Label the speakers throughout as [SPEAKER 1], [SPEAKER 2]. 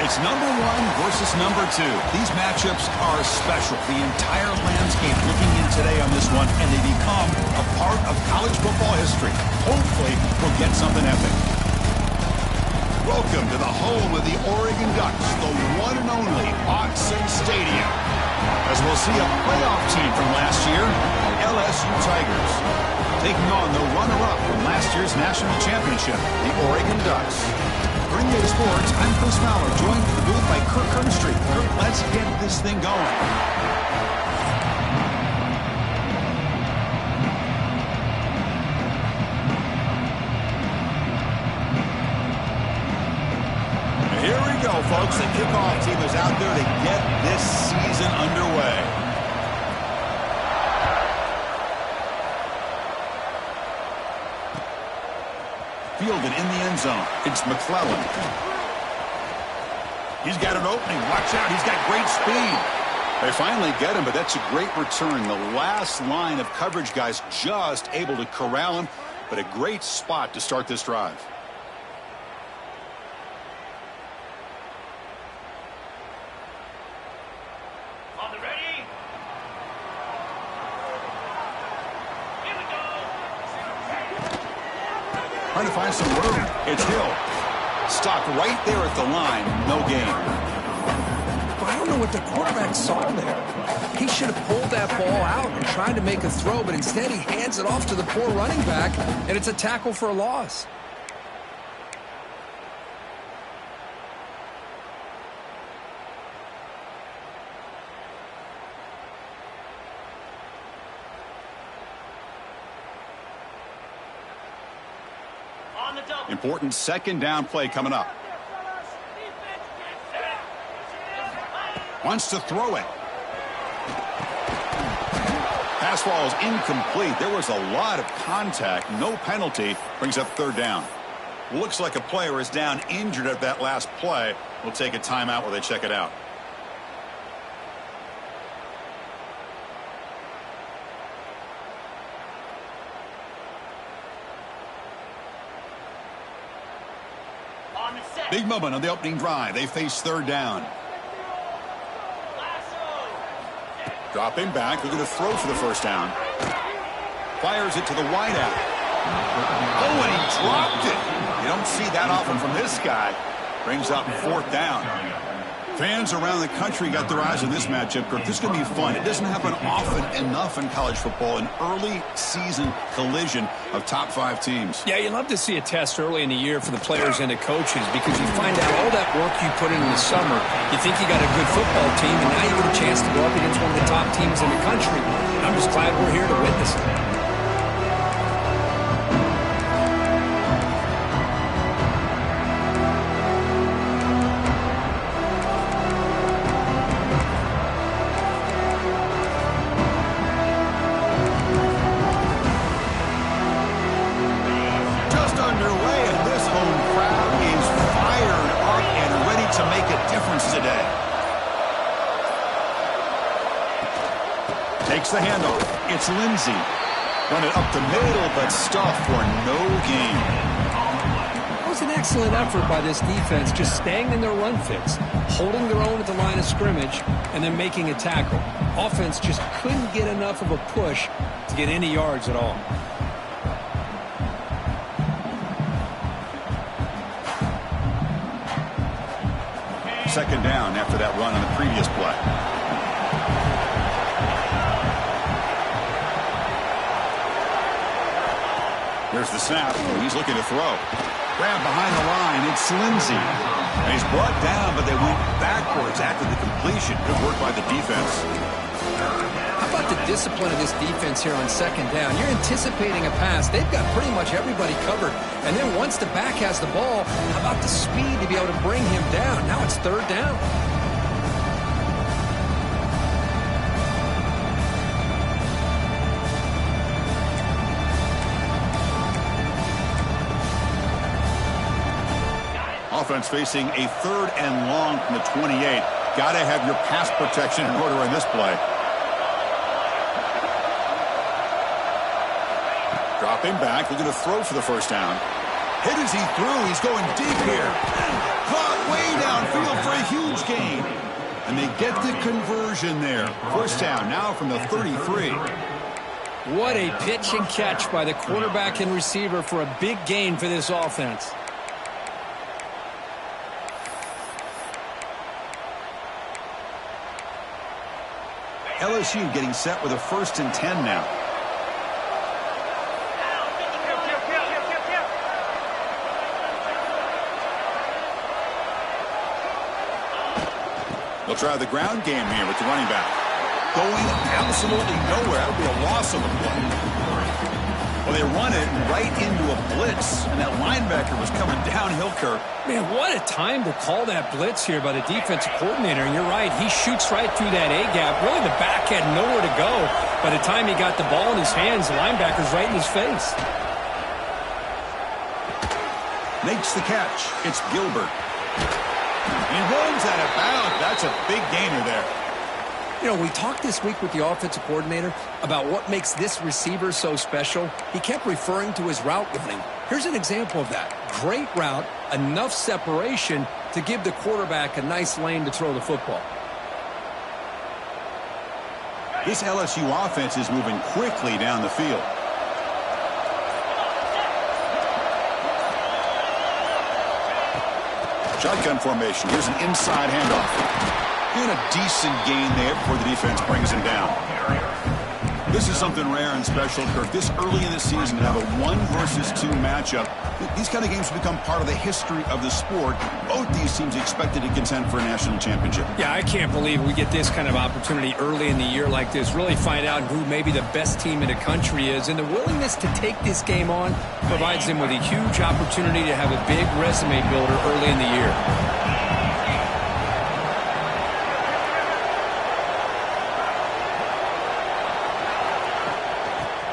[SPEAKER 1] It's number 1 versus number 2. These matchups are special. The entire landscape looking in today on this one, and they become a part of college football history. Hopefully, we'll get something epic. Welcome to the home of the Oregon Ducks, the one and only Autzen Stadium. As we'll see a playoff team from last year, LSU Tigers, taking on the runner-up from last year's national championship, the Oregon Ducks. For NBA Sports, I'm Chris Fowler, joined in the booth by Kirk Herbstreit. Kirk, let's get this thing going. Here we go, folks. The kickoff team is out there to get this season underway. Fielded in the end zone. It's McClellan. He's got an opening. Watch out. He's got great speed. They finally get him, but that's a great return. The last line of coverage guys just able to corral him, but a great spot to start this drive. Trying to find some room. It's Hill. Stopped right there at the line. No gain.
[SPEAKER 2] I don't know what the quarterback saw there. He should have pulled that ball out and tried to make a throw, but instead he hands it off to the poor running back, and it's a tackle for a loss.
[SPEAKER 1] Important second down play coming up. Wants to throw it. Pass ball is incomplete. There was a lot of contact. No penalty. Brings up third down. Looks like a player is down injured at that last play. We'll take a timeout while they check it out. Big moment on the opening drive. They face third down. Dropping back. They're going to throw for the first down. Fires it to the wideout. Oh, and he dropped it. You don't see that often from this guy. Brings up fourth down. Fans around the country got their eyes on this matchup. This is going to be fun. It doesn't happen often enough in college football, an early season collision of top 5 teams.
[SPEAKER 2] Yeah, you love to see a test early in the year for the players and the coaches because you find out all that work you put in the summer. You think you got a good football team, and now you get a chance to go up against one of the top teams in the country. And I'm just glad we're here to witness it.
[SPEAKER 1] Takes the handoff. It's Lindsey. Run it up the middle, but stuffed for no gain.
[SPEAKER 2] That was an excellent effort by this defense, just staying in their run fix, holding their own at the line of scrimmage, and then making a tackle. Offense just couldn't get enough of a push to get any yards at all.
[SPEAKER 1] Second down after that run on the previous play. There's the snap. He's looking to throw. Grab behind the line. It's Lindsey. And he's brought down, but they went backwards after the completion. Good work by the defense.
[SPEAKER 2] How about the discipline of this defense here on second down? You're anticipating a pass. They've got pretty much everybody covered. And then once the back has the ball, how about the speed to be able to bring him down? Now it's third down.
[SPEAKER 1] Offense facing a third and long from the 28. Got to have your pass protection in order in this play. Dropping back, looking to throw for the first down. Hit as he threw. He's going deep here. Caught way downfield for a huge gain. And they get the conversion there. First down now from the 33.
[SPEAKER 2] What a pitch and catch by the quarterback and receiver for a big gain for this offense.
[SPEAKER 1] LSU getting set with a 1st and 10 now. They'll try the ground game here with the running back. Going absolutely nowhere. That'll be a loss of the play. Well, they run it right into a blitz, and that linebacker was coming downhill, Kirk.
[SPEAKER 2] Man, what a time to call that blitz here by the defensive coordinator. And you're right, he shoots right through that A-gap. Really, the back had nowhere to go. By the time he got the ball in his hands, the linebacker's right in his face.
[SPEAKER 1] Makes the catch. It's Gilbert. He runs out of bounds. That's a big gainer there.
[SPEAKER 2] You know, we talked this week with the offensive coordinator about what makes this receiver so special. He kept referring to his route running. Here's an example of that. Great route, enough separation to give the quarterback a nice lane to throw the football.
[SPEAKER 1] This LSU offense is moving quickly down the field. Shotgun formation. Here's an inside handoff. Doing a decent gain there before the defense brings him down. This is something rare and special, Kirk. This early in the season to have a 1-versus-2 matchup. These kind of games become part of the history of the sport. Both these teams expected to contend for a national championship.
[SPEAKER 2] Yeah, I can't believe we get this kind of opportunity early in the year like this. Really find out who maybe the best team in the country is. And the willingness to take this game on provides them with a huge opportunity to have a big resume builder early in the year.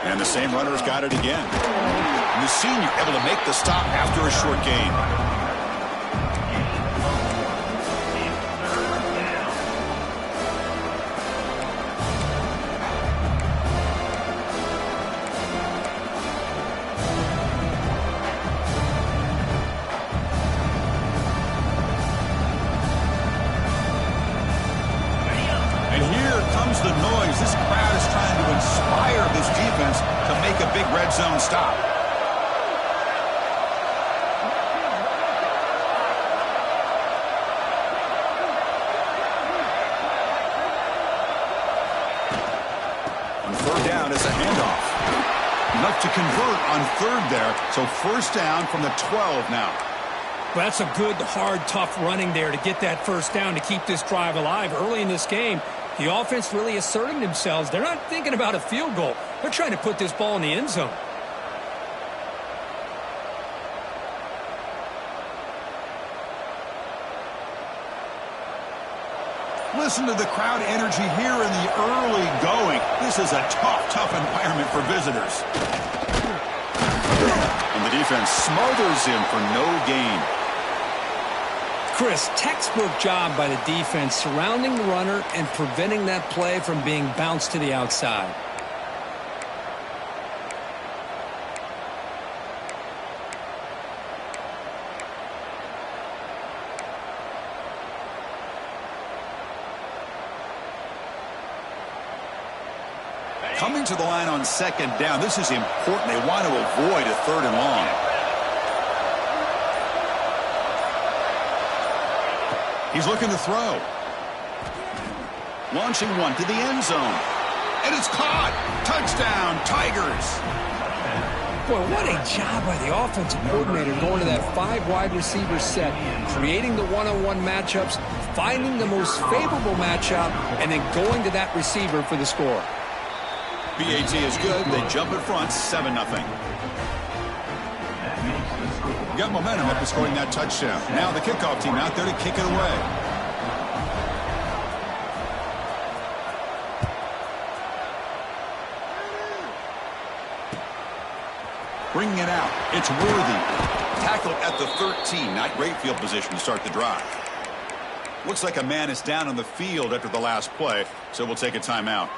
[SPEAKER 1] And the same runner's got it again. And the senior able to make the stop after a short gain. And here comes the noise. This crowd is trying to inspire this defense to make a big red zone stop. On 3rd down is a handoff. Enough to convert on 3rd there. So 1st down from the 12 now.
[SPEAKER 2] Well, that's a good, hard, tough running there to get that 1st down to keep this drive alive early in this game. The offense really asserting themselves. They're not thinking about a field goal. They're trying to put this ball in the end zone.
[SPEAKER 1] Listen to the crowd energy here in the early going. This is a tough environment for visitors. And the defense smothers him for no gain.
[SPEAKER 2] Chris, textbook job by the defense surrounding the runner and preventing that play from being bounced to the outside.
[SPEAKER 1] Coming to the line on 2nd down. This is important. They want to avoid a 3rd and long. He's looking to throw. Launching one to the end zone. And it's caught. Touchdown, Tigers.
[SPEAKER 2] Boy, what a job by the offensive coordinator going to that 5 wide receiver set, creating the one-on-one matchups, finding the most favorable matchup, and then going to that receiver for the score.
[SPEAKER 1] BAT is good. They jump in front, 7-0. Got momentum after scoring that touchdown. Now the kickoff team out there to kick it away. Bringing it out. It's Worthy. Tackled at the 13. Not great field position to start the drive. Looks like a man is down on the field after the last play, so we'll take a timeout.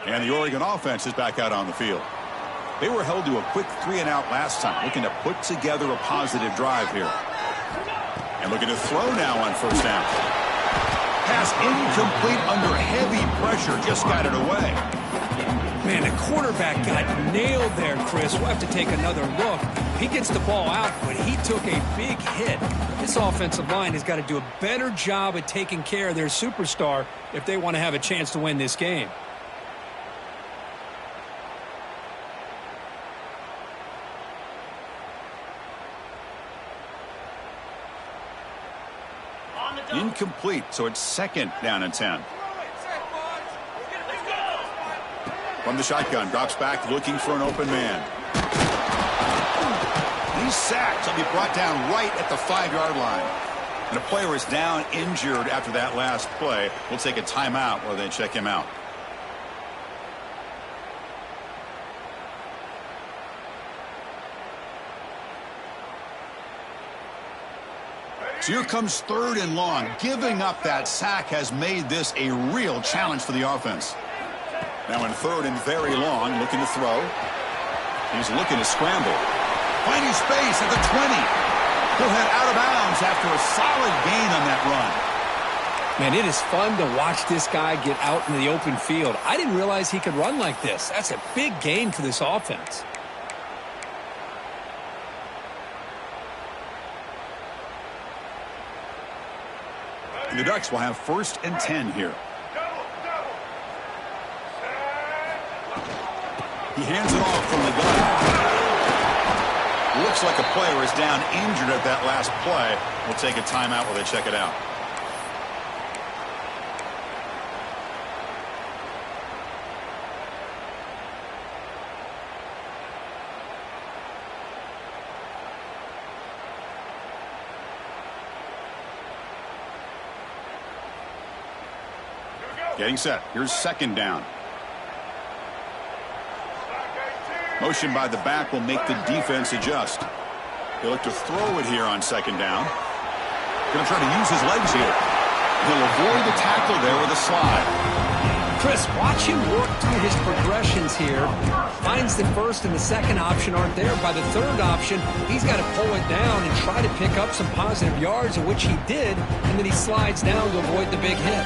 [SPEAKER 1] And the Oregon offense is back out on the field. They were held to a quick 3-and-out last time, looking to put together a positive drive here. And looking to throw now on first down. Pass incomplete under heavy pressure, just got it away.
[SPEAKER 2] Man, the quarterback got nailed there, Chris. We'll have to take another look. He gets the ball out, but he took a big hit. This offensive line has got to do a better job at taking care of their superstar if they want to have a chance to win this game.
[SPEAKER 1] Incomplete, so it's 2nd down and 10. From the shotgun, drops back looking for an open man. He's sacked. He'll be brought down right at the 5-yard line. And a player is down injured after that last play. We'll take a timeout while they check him out. So here comes 3rd and long. Giving up that sack has made this a real challenge for the offense. Now in 3rd and very long, looking to throw. He's looking to scramble. Finding space at the 20. He'll head out of bounds after a solid gain on that run.
[SPEAKER 2] Man, it is fun to watch this guy get out in the open field. I didn't realize he could run like this. That's a big gain for this offense.
[SPEAKER 1] And the Ducks will have 1st and 10 here. He hands it off from the gun. Looks like a player is down injured at that last play. We'll take a timeout while they check it out. Getting set. Here's 2nd down. Motion by the back will make the defense adjust. He'll look to throw it here on 2nd down. Going to try to use his legs here. He'll avoid the tackle there with a slide.
[SPEAKER 2] Chris, watch him work through his progressions here. Finds the 1st and the 2nd option aren't there. By the 3rd option, he's got to pull it down and try to pick up some positive yards, of which he did, and then he slides down to avoid the big hit.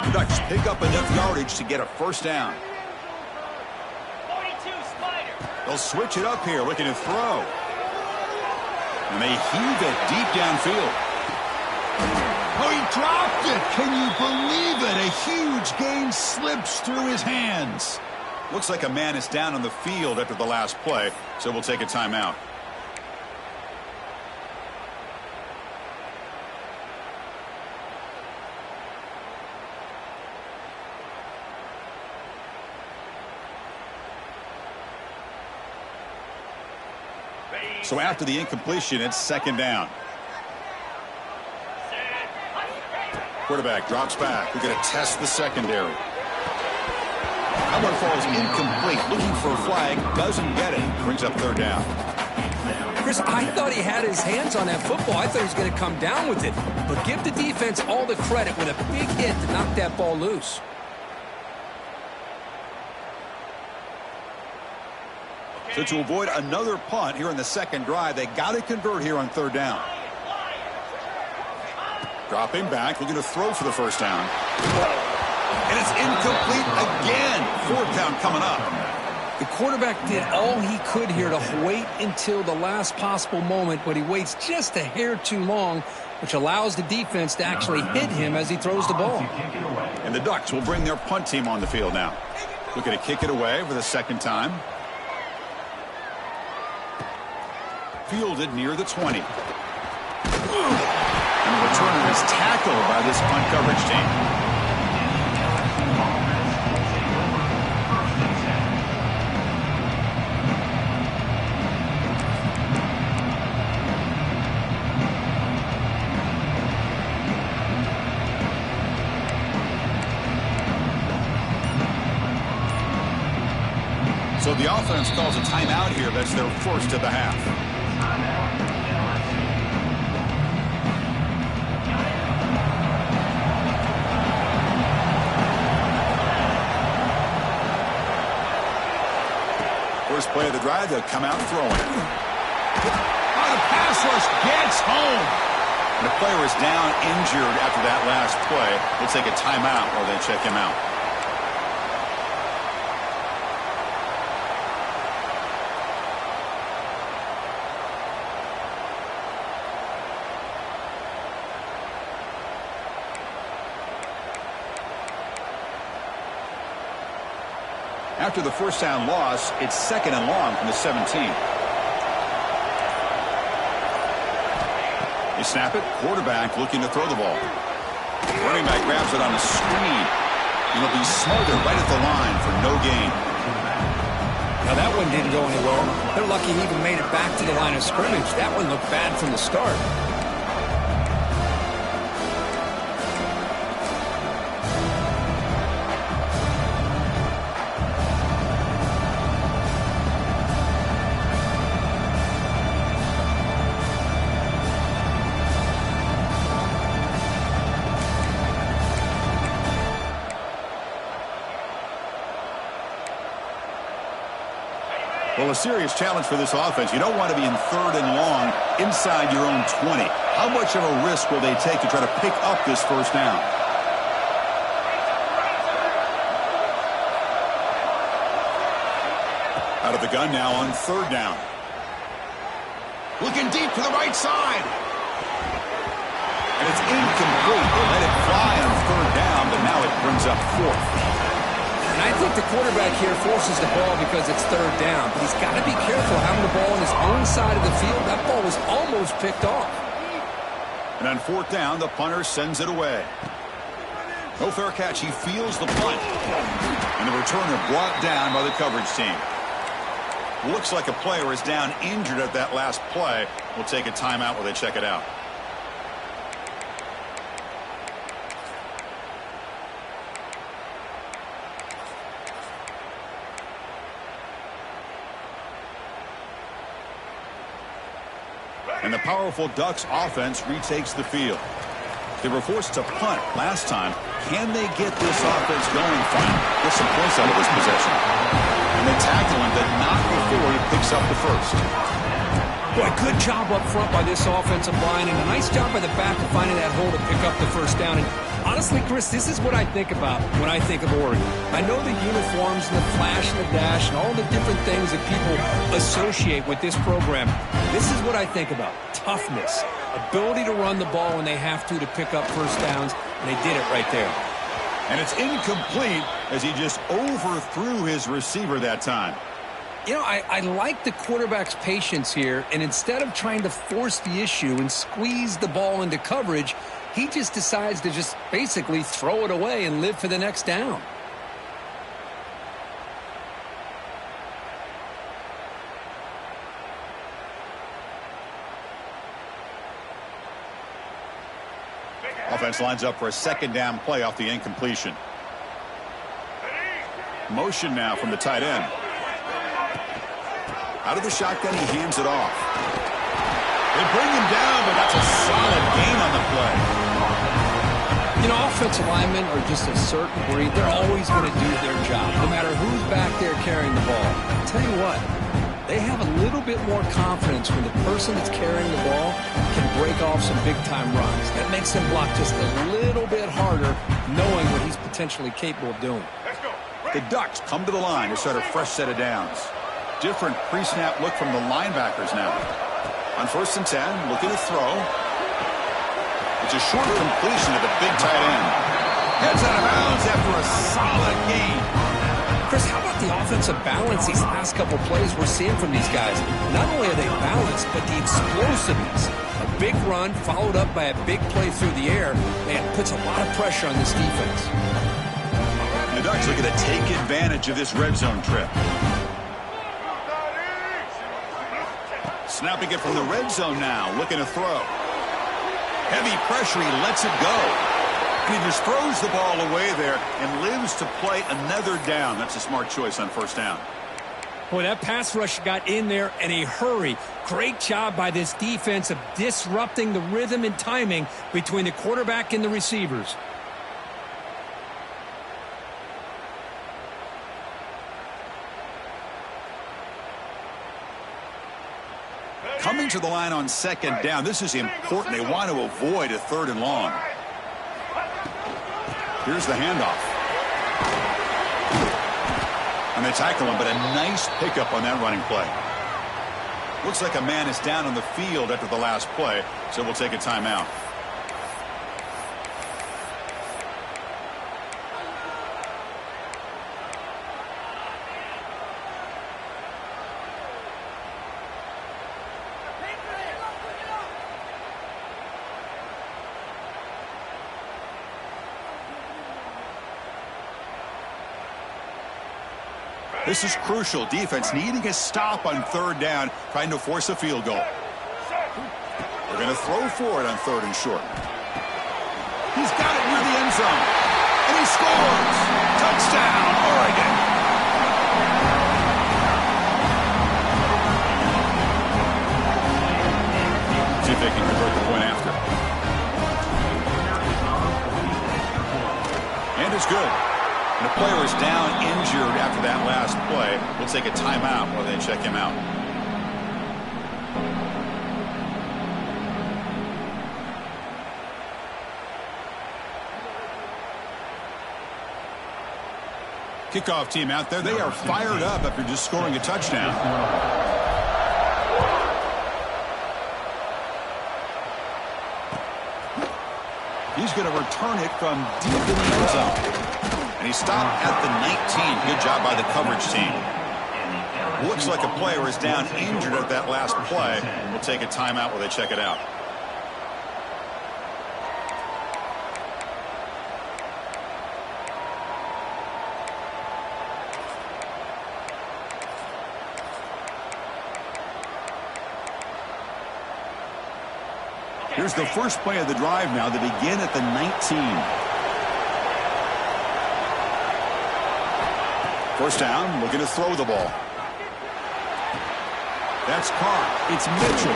[SPEAKER 1] The Ducks pick up enough yardage to get a 1st down.
[SPEAKER 3] 42 Spider.
[SPEAKER 1] They'll switch it up here, looking to throw. And they heave it deep downfield. Oh, he dropped it! Can you believe it? A huge gain slips through his hands. Looks like a man is down on the field after the last play, so we'll take a timeout. So after the incompletion, it's 2nd down. Quarterback drops back. We're going to test the secondary. That one falls incomplete. Looking for a flag. Doesn't get it. Brings up 3rd down.
[SPEAKER 2] Chris, I thought he had his hands on that football. I thought he was going to come down with it. But give the defense all the credit with a big hit to knock that ball loose.
[SPEAKER 1] So to avoid another punt here in the 2nd drive, they got to convert here on 3rd down. Dropping back, looking to throw for the 1st down. And it's incomplete again. 4th down coming up.
[SPEAKER 2] The quarterback did all he could here to wait until the last possible moment, but he waits just a hair too long, which allows the defense to actually hit him as he throws the ball.
[SPEAKER 1] And the Ducks will bring their punt team on the field now. Looking to kick it away for the 2nd time. Fielded near the 20. And the returner is tackled by this punt coverage team. So the offense calls a timeout here. That's their 1st of the half. first play of the drive, they'll come out throwing it. Oh, the pass rush gets home. And the player is down injured after that last play. They'll take a timeout or they check him out. After the first down loss, it's 2nd and long from the 17. They snap it. Quarterback looking to throw the ball. Running back grabs it on a screen. It'll be smothered right at the line for no gain.
[SPEAKER 2] Now that one didn't go anywhere. They're lucky he even made it back to the line of scrimmage. That one looked bad from the start.
[SPEAKER 1] Well, a serious challenge for this offense. You don't want to be in 3rd and long inside your own 20. How much of a risk will they take to try to pick up this first down? Out of the gun now on 3rd down. Looking deep to the right side. And it's incomplete. They let it fly on 3rd down, but now it brings up 4th.
[SPEAKER 2] And I think the quarterback here forces the ball because it's 3rd down. But he's got to be careful having the ball on his own side of the field. That ball was almost picked off.
[SPEAKER 1] And on 4th down, the punter sends it away. No fair catch. He feels the punt. And the returner brought down by the coverage team. Looks like a player is down injured at that last play. We'll take a timeout while they check it out. And the powerful Ducks offense retakes the field. They were forced to punt last time. Can they get this offense going finally? Get some points out of this possession. And they tackle him, but not before he picks up the first.
[SPEAKER 2] Boy, good job up front by this offensive line, and a nice job by the back of finding that hole to pick up the first down. And honestly, Chris, this is what I think about when I think of Oregon. I know the uniforms and the flash and the dash and all the different things that people associate with this program. This is what I think about. Toughness, ability to run the ball when they have to pick up first downs, and they did it right there.
[SPEAKER 1] And it's incomplete as he just overthrew his receiver that time.
[SPEAKER 2] You know, I like the quarterback's patience here, and instead of trying to force the issue and squeeze the ball into coverage, he just decides to just basically throw it away and live for the next down.
[SPEAKER 1] Offense lines up for a 2nd down play off the incompletion. Motion now from the tight end. Out of the shotgun, he hands it off. They bring him down, but that's a solid gain on the play.
[SPEAKER 2] You know, offensive linemen are just a certain breed. They're always going to do their job, no matter who's back there carrying the ball. I'll tell you what, they have a little bit more confidence when the person that's carrying the ball can break off some big-time runs. That makes them block just a little bit harder, knowing what he's potentially capable of doing.
[SPEAKER 1] The Ducks come to the line to start a fresh set of downs. Different pre-snap look from the linebackers now. On 1st and 10, looking to throw. It's a short completion to the big tight end. Heads out of bounds after a solid gain.
[SPEAKER 2] Chris, how about the offensive balance these last couple plays we're seeing from these guys? Not only are they balanced, but the explosiveness. A big run followed up by a big play through the air. Man, puts a lot of pressure on this defense.
[SPEAKER 1] The Ducks looking to take advantage of this red zone trip. Snapping it from the red zone now, looking to throw. Heavy pressure, he lets it go. And he just throws the ball away there and lives to play another down. That's a smart choice on 1st down.
[SPEAKER 2] Boy, that pass rush got in there in a hurry. Great job by this defense of disrupting the rhythm and timing between the quarterback and the receivers.
[SPEAKER 1] Coming to the line on second down. This is important. They want to avoid a 3rd and long. Here's the handoff. And they tackle him, but a nice pickup on that running play. Looks like a man is down on the field after the last play, so we'll take a timeout. This is crucial. Defense needing a stop on 3rd down, trying to force a field goal. They're going to throw for it on 3rd and short. He's got it near the end zone. And he scores! Touchdown, Oregon! See if they can convert the point after. And it's good. And the player is down injured after that last play. We'll take a timeout while they check him out. Kickoff team out there. They are fired up after just scoring a touchdown. He's going to return it from deep in the end zone. And he stopped at the 19. Good job by the coverage team. Looks like a player is down injured at that last play. We'll take a timeout while they check it out. Here's the first play of the drive now. They begin at the 19. First down, looking to throw the ball. That's caught. It's Mitchell.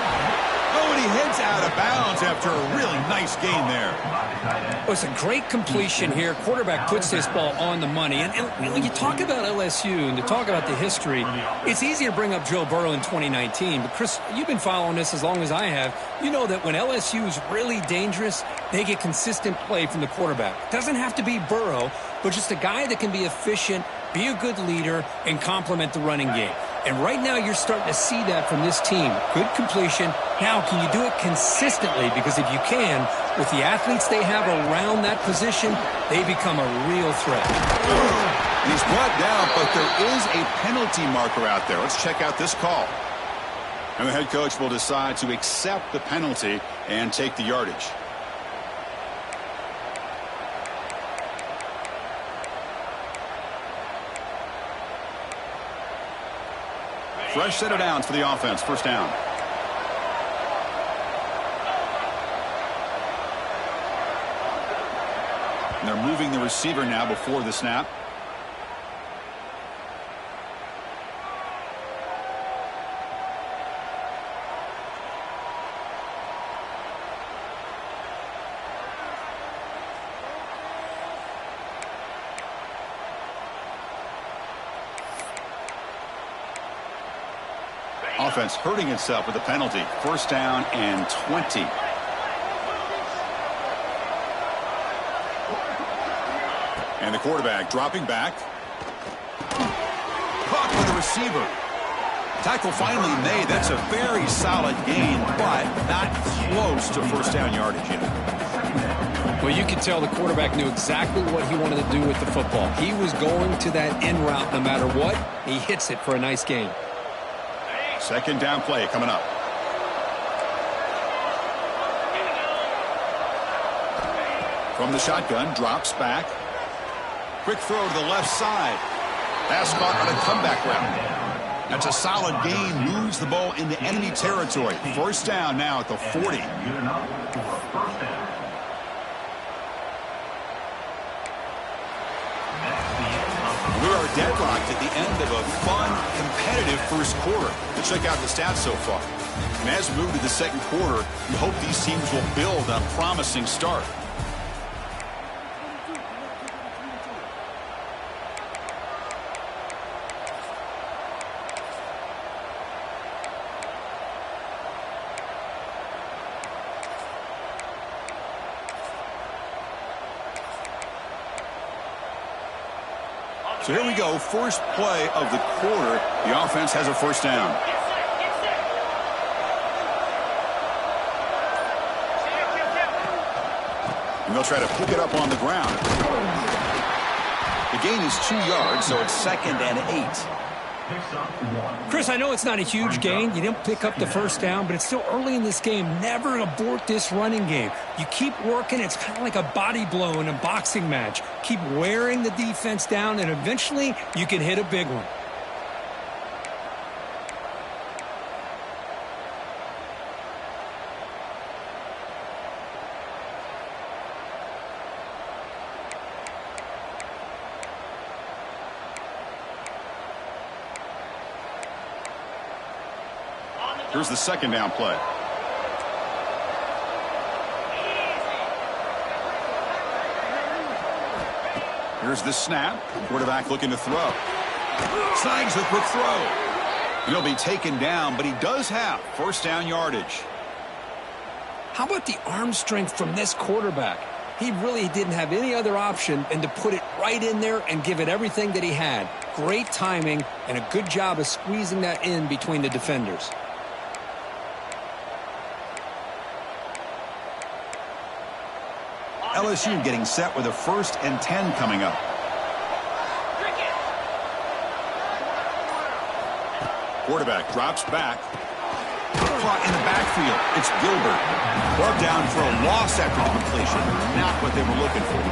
[SPEAKER 1] Oh, and he heads out of bounds after a really nice gain there.
[SPEAKER 2] Oh, it's a great completion here. Quarterback puts this ball on the money. And when you talk about LSU and to talk about the history, it's easy to bring up Joe Burrow in 2019. But, Chris, you've been following this as long as I have. You know that when LSU is really dangerous, they get consistent play from the quarterback. It doesn't have to be Burrow, but just a guy that can be efficient, be a good leader, and complement the running game. And right now you're starting to see that from this team. Good completion. Now, can you do it consistently? Because if you can, with the athletes they have around that position, they become a real threat.
[SPEAKER 1] He's brought down, but there is a penalty marker out there. Let's check out this call. And the head coach will decide to accept the penalty and take the yardage. Fresh set of downs for the offense. First down. And they're moving the receiver now before the snap. Offense hurting itself with a penalty. First down and 20. And the quarterback dropping back. Caught by the receiver. Tackle finally made. That's a very solid gain, but not close to first down yardage yet.
[SPEAKER 2] Well, you could tell the quarterback knew exactly what he wanted to do with the football. He was going to that end route no matter what. He hits it for a nice gain.
[SPEAKER 1] Second down play coming up. From the shotgun, drops back. Quick throw to the left side. Pass caught on a comeback route. That's a solid gain. Moves the ball into enemy territory. First down now at the 40. We are deadlocked at the end of a fun, competitive first quarter. Let's check out the stats so far. And as we move to the second quarter, we hope these teams will build on a promising start. So here we go, first play of the quarter. The offense has a first down. And they'll try to pick it up on the ground. The gain is 2 yards, so it's 2nd and 8.
[SPEAKER 2] Chris, I know it's not a huge gain. You didn't pick up the first down, but it's still early in this game. Never abort this running game. You keep working. It's kind of like a body blow in a boxing match. Keep wearing the defense down, and eventually you can hit a big one.
[SPEAKER 1] Here's the second down play. Here's the snap. Quarterback looking to throw. Snags the quick throw. He'll be taken down, but he does have first down yardage.
[SPEAKER 2] How about the arm strength from this quarterback? He really didn't have any other option than to put it right in there and give it everything that he had. Great timing and a good job of squeezing that in between the defenders.
[SPEAKER 1] LSU getting set with a 1st and 10 coming up. Quarterback drops back. Caught in the backfield. It's Gilbert. Brought down for a loss after the completion. Not what they were looking for.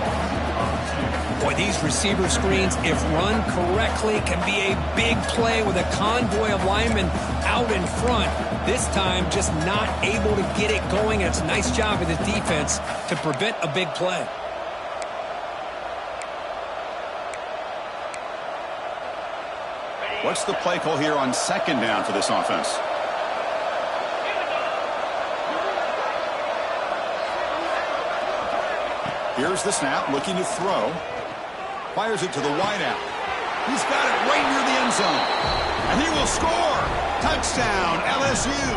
[SPEAKER 2] Boy, these receiver screens, if run correctly, can be a big play with a convoy of linemen out in front. This time, just not able to get it going. It's a nice job of the defense to prevent a big play.
[SPEAKER 1] What's the play call here on 2nd down for this offense? Here's the snap, looking to throw. Fires it to the wideout. He's got it right near the end zone. And he will score. Touchdown, LSU.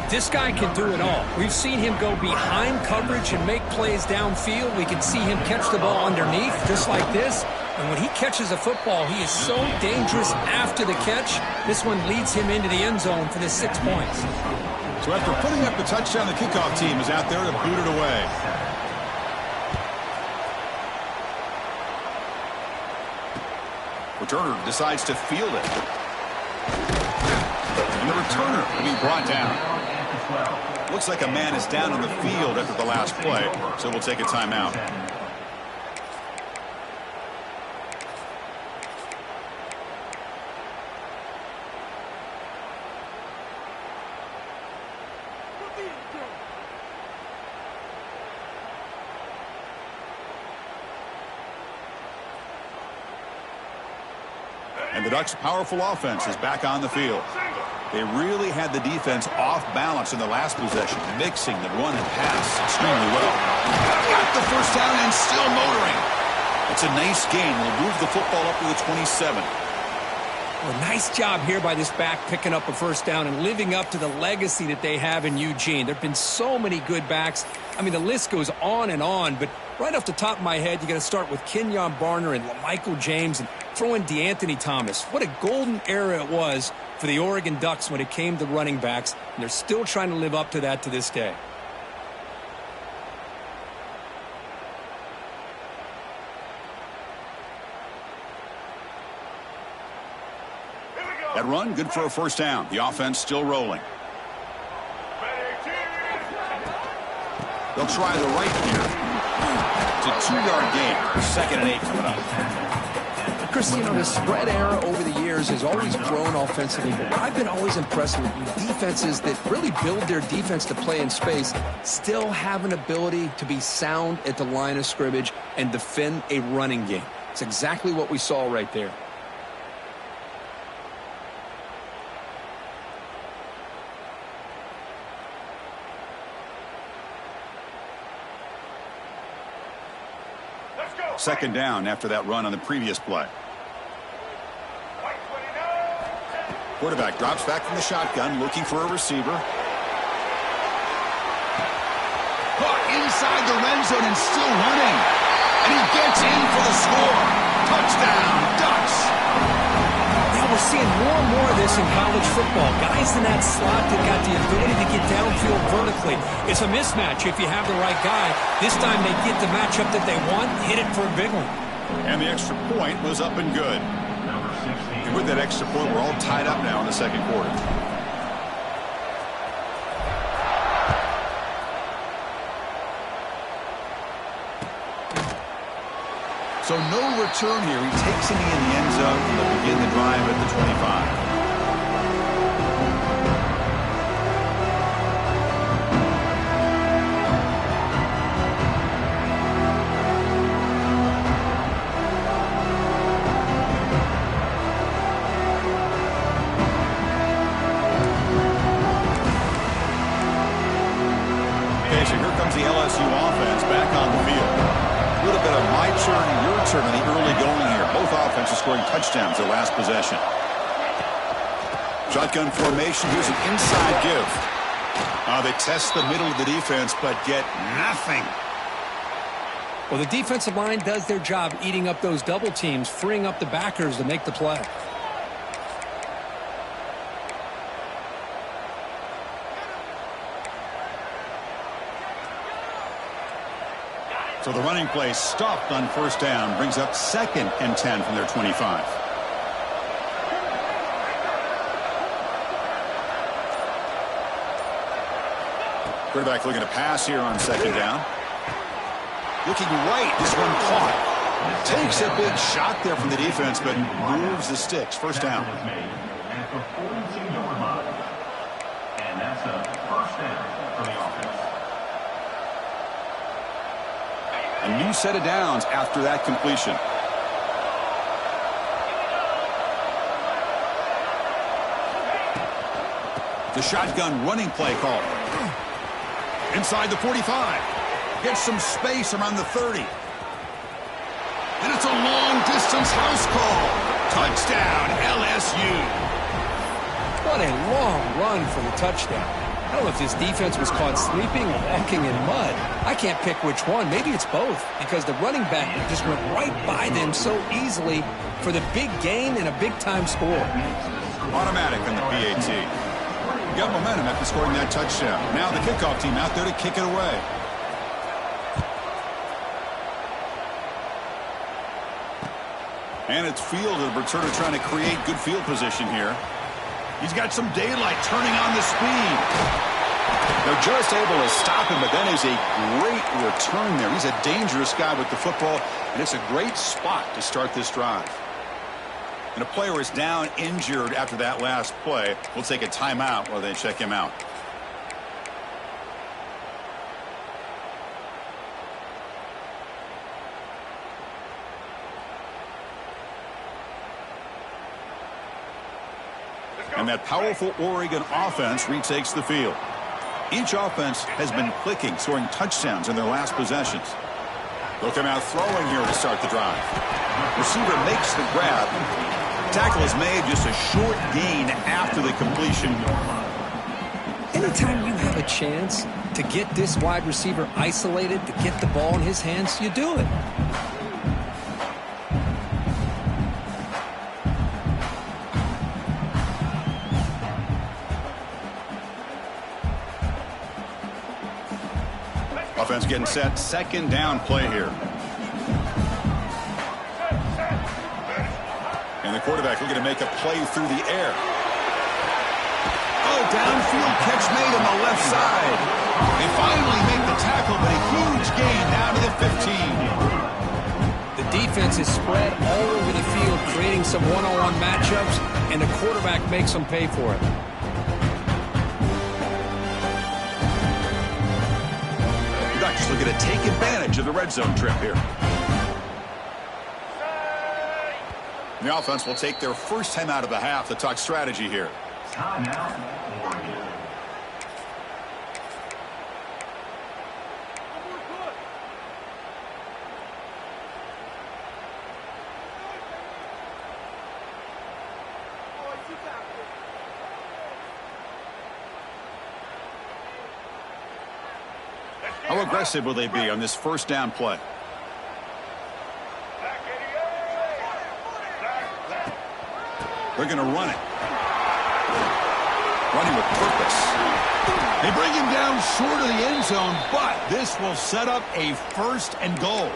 [SPEAKER 2] This guy can do it all. We've seen him go behind coverage and make plays downfield. We can see him catch the ball underneath, just like this. And when he catches a football, he is so dangerous after the catch. This one leads him into the end zone for the 6 points.
[SPEAKER 1] So after putting up the touchdown, the kickoff team is out there to boot it away. Returner decides to field it. And the returner will be brought down. Looks like a man is down on the field after the last play, so we'll take a timeout. And the Ducks' powerful offense is back on the field. They really had the defense off balance in the last possession, mixing the run and pass extremely well. Got the first down and still motoring. It's a nice gain. We'll move the football up to the 27.
[SPEAKER 2] Well, nice job here by this back picking up a first down and living up to the legacy that they have in Eugene. There have been so many good backs. I mean, the list goes on and on, but right off the top of my head, you got to start with Kenyon Barner and Michael James and throw in DeAnthony Thomas. What a golden era it was for the Oregon Ducks when it came to running backs, and they're still trying to live up to that to this day.
[SPEAKER 1] That run, good for a first down. The offense still rolling. They'll try the right here. It's a 2-yard gain. 2nd and 8 coming up.
[SPEAKER 2] Chris, you know, the spread era over the years has always grown offensively, but I've been always impressed with defenses that really build their defense to play in space, still have an ability to be sound at the line of scrimmage and defend a running game. It's exactly what we saw right there.
[SPEAKER 1] Second down after that run on the previous play. Quarterback drops back from the shotgun, looking for a receiver. Caught inside the red zone and still running. And he gets in for the score. Touchdown, Ducks!
[SPEAKER 2] Yeah, we're seeing more and more of this in college football. Guys in that slot that got the ability to get downfield vertically. It's a mismatch if you have the right guy. This time they get the matchup that they want, hit it for a big one.
[SPEAKER 1] And the extra point was up and good. And with that extra point, we're all tied up now in the second quarter. So no return here. He takes it in the end zone, and they'll begin the drive at the 25. Okay, so here comes the LSU offense back on the field. A little bit of my turn and your turn in the early going here. Both offenses scoring touchdowns their last possession. Shotgun formation. Here's an inside give. They test the middle of the defense, but get nothing.
[SPEAKER 2] Well, the defensive line does their job eating up those double teams, freeing up the backers to make the play.
[SPEAKER 1] So the running play stopped on first down, brings up 2nd and 10 from their 25. Quarterback looking to pass here on 2nd down. Looking right, this one caught. Takes a big shot there from the defense, but moves the sticks. First down.
[SPEAKER 3] And that's a first down for the offense.
[SPEAKER 1] A new set of downs after that completion. The shotgun running play call. Inside the 45. Gets some space around the 30. And it's a long-distance house call. Touchdown, LSU.
[SPEAKER 2] What a long run for the touchdown. I don't know if this defense was caught sleeping or walking in mud. I can't pick which one. Maybe it's both, because the running back just went right by them so easily for the big gain and a big-time score.
[SPEAKER 1] Automatic on the PAT. Got momentum after scoring that touchdown. Now the kickoff team out there to kick it away. And it's fielded. The returner trying to create good field position here. He's got some daylight turning on the speed. They're just able to stop him, but that is a great return there. He's a dangerous guy with the football, and it's a great spot to start this drive. And a player is down injured after that last play. We'll take a timeout while they check him out. And that powerful Oregon offense retakes the field. Each offense has been clicking, scoring touchdowns in their last possessions. They'll come out throwing here to start the drive. Receiver makes the grab. Tackle is made, just a short gain after the completion.
[SPEAKER 2] Anytime you have a chance to get this wide receiver isolated, to get the ball in his hands, you do it.
[SPEAKER 1] Offense getting set. 2nd down play here. And the quarterback looking to make a play through the air. Oh, downfield catch made on the left side. They finally make the tackle, but a huge gain down to the 15.
[SPEAKER 2] The defense is spread all over the field, creating some one-on-one matchups, and the quarterback makes them pay for it.
[SPEAKER 1] Ducks looking to take advantage of the red zone trip here. The offense will take their first time out of the half to talk strategy here.
[SPEAKER 3] Timeout, Oregon.
[SPEAKER 1] How aggressive will they be on this first down play? They're going to run it. Running with purpose. They bring him down short of the end zone, but this will set up a 1st and goal.